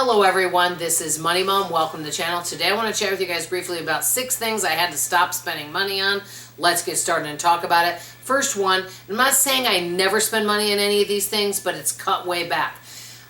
Hello everyone, this is Money Mom. Welcome to the channel. Today I want to chat with you guys briefly about 6 things I had to stop spending money on. Let's get started and talk about it. First one, I'm not saying I never spend money on any of these things, but it's cut way back.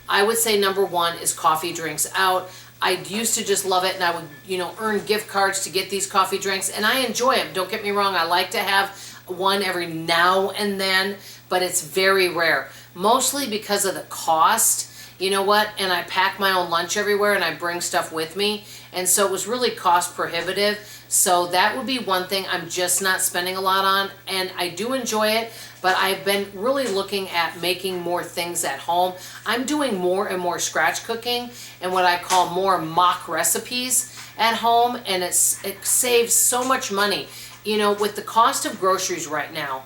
I would say number 1 is coffee drinks out. I used to just love it, and I would, earn gift cards to get these coffee drinks, and I enjoy them. Don't get me wrong, I like to have one every now and then, but it's very rare. Mostly because of the cost. You know what? And I pack my own lunch everywhere and I bring stuff with me. And so it was really cost prohibitive. So that would be one thing I'm just not spending a lot on. And I do enjoy it, but I've been really looking at making more things at home. I'm doing more and more scratch cooking and what I call more mock recipes at home. And it saves so much money. You know, with the cost of groceries right now,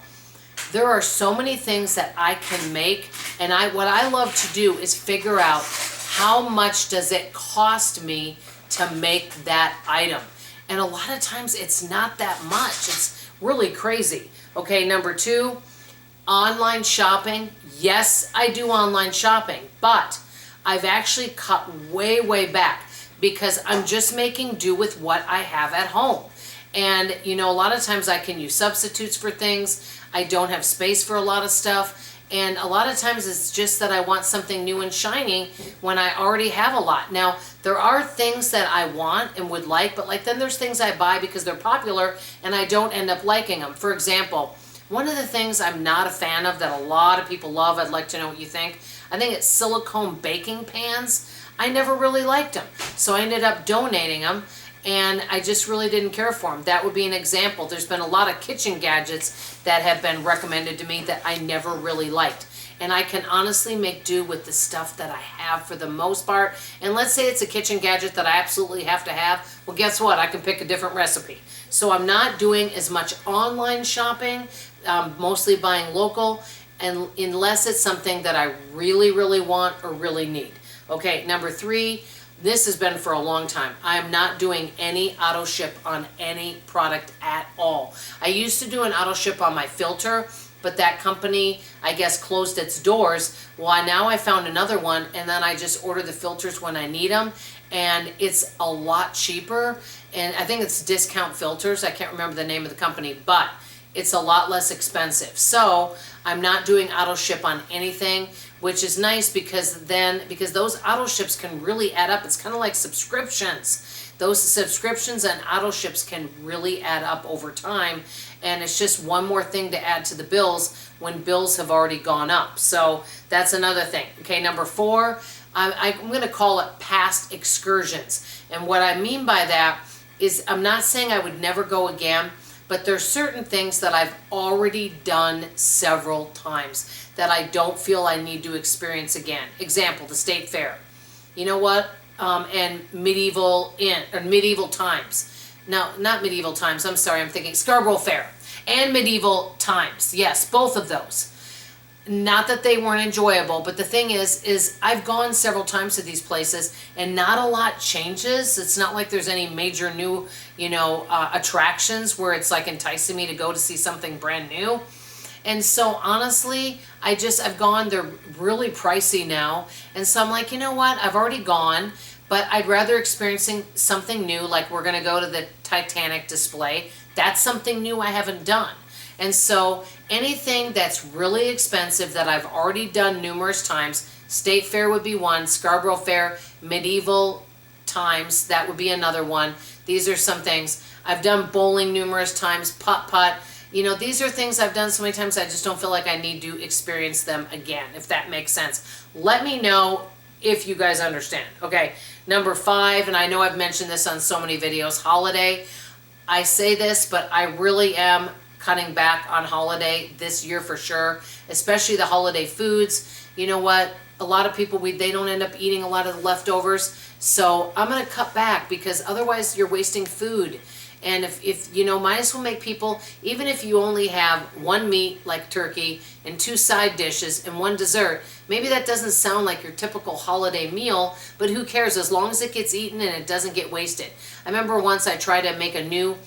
there are so many things that I can make, and what I love to do is figure out how much does it cost me to make that item. And a lot of times it's not that much. It's really crazy. Okay, number 2, online shopping. Yes, I do online shopping, but I've actually cut way, way back because I'm just making do with what I have at home. And, a lot of times I can use substitutes for things. I don't have space for a lot of stuff. And a lot of times it's just that I want something new and shiny when I already have a lot. Now, there are things that I want and would like, but then there's things I buy because they're popular and I don't end up liking them. For example, one of the things I'm not a fan of that a lot of people love, I'd like to know what you think. I think it's silicone baking pans. I never really liked them. So I ended up donating them. And I just really didn't care for them. That would be an example. There's been a lot of kitchen gadgets that have been recommended to me that I never really liked. And I can honestly make do with the stuff that I have for the most part. And let's say it's a kitchen gadget that I absolutely have to have. Well, guess what? I can pick a different recipe. So I'm not doing as much online shopping, mostly buying local, and unless it's something that I really, really want or really need. Okay, number 3. This has been for a long time. I am not doing any auto ship on any product at all. I used to do an auto ship on my filter, but that company, I guess, closed its doors. Well, now I found another one, and then I just order the filters when I need them, and it's a lot cheaper. And I think it's Discount Filters. I can't remember the name of the company, but it's a lot less expensive. So I'm not doing auto ship on anything, which is nice because those auto ships can really add up. It's kind of like subscriptions. Those subscriptions and auto ships can really add up over time, and it's just one more thing to add to the bills when bills have already gone up. So that's another thing. Okay, number 4, I'm going to call it past excursions. And what I mean by that is I'm not saying I would never go again, but there's certain things that I've already done several times that I don't feel I need to experience again. Example, the state fair. You know what? And medieval times. No, not medieval times. I'm sorry, I'm thinking Scarborough Fair and medieval times. Yes, both of those. Not that they weren't enjoyable, but the thing is I've gone several times to these places and not a lot changes. It's not like there's any major new, attractions where it's like enticing me to go to see something brand new. And so honestly, I've gone, they're really pricey now. And so I'm like, you know what? I've already gone, but I'd rather experiencing something new. Like we're going to go to the Titanic display. That's something new I haven't done. And so anything that's really expensive that I've already done numerous times, State Fair would be one, Scarborough Fair, medieval times, that would be another one. These are some things. I've done bowling numerous times, putt-putt. These are things I've done so many times I just don't feel like I need to experience them again, if that makes sense. Let me know if you guys understand. Okay, number 5, and I know I've mentioned this on so many videos, holiday. I say this, but I really am cutting back on holiday this year for sure, especially the holiday foods. You know what? A lot of people, they don't end up eating a lot of the leftovers. So I'm going to cut back because otherwise you're wasting food. And if might as well make people, even if you only have one meat like turkey and 2 side dishes and 1 dessert, maybe that doesn't sound like your typical holiday meal, but who cares as long as it gets eaten and it doesn't get wasted. I remember once I tried to make a new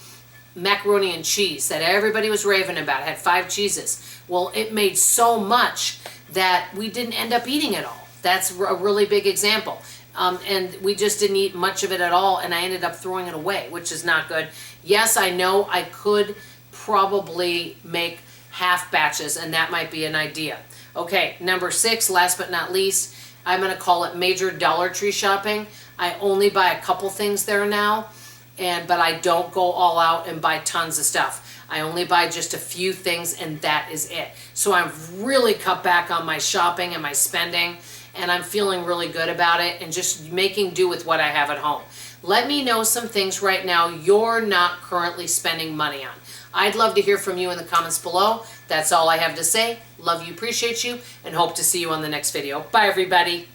macaroni and cheese that everybody was raving about. It had 5 cheeses. Well, it made so much that we didn't end up eating it all. That's a really big example. and we just didn't eat much of it at all, and I ended up throwing it away, which is not good. Yes, I know I could probably make half batches, and that might be an idea. Okay, number 6, last but not least, I'm going to call it major Dollar Tree shopping. I only buy a couple things there now, but I don't go all out and buy tons of stuff. I only buy just a few things, and that is it. So I've really cut back on my shopping and my spending, and I'm feeling really good about it and just making do with what I have at home. Let me know some things right now you're not currently spending money on. I'd love to hear from you in the comments below. That's all I have to say. Love you, appreciate you, and hope to see you on the next video. Bye, everybody.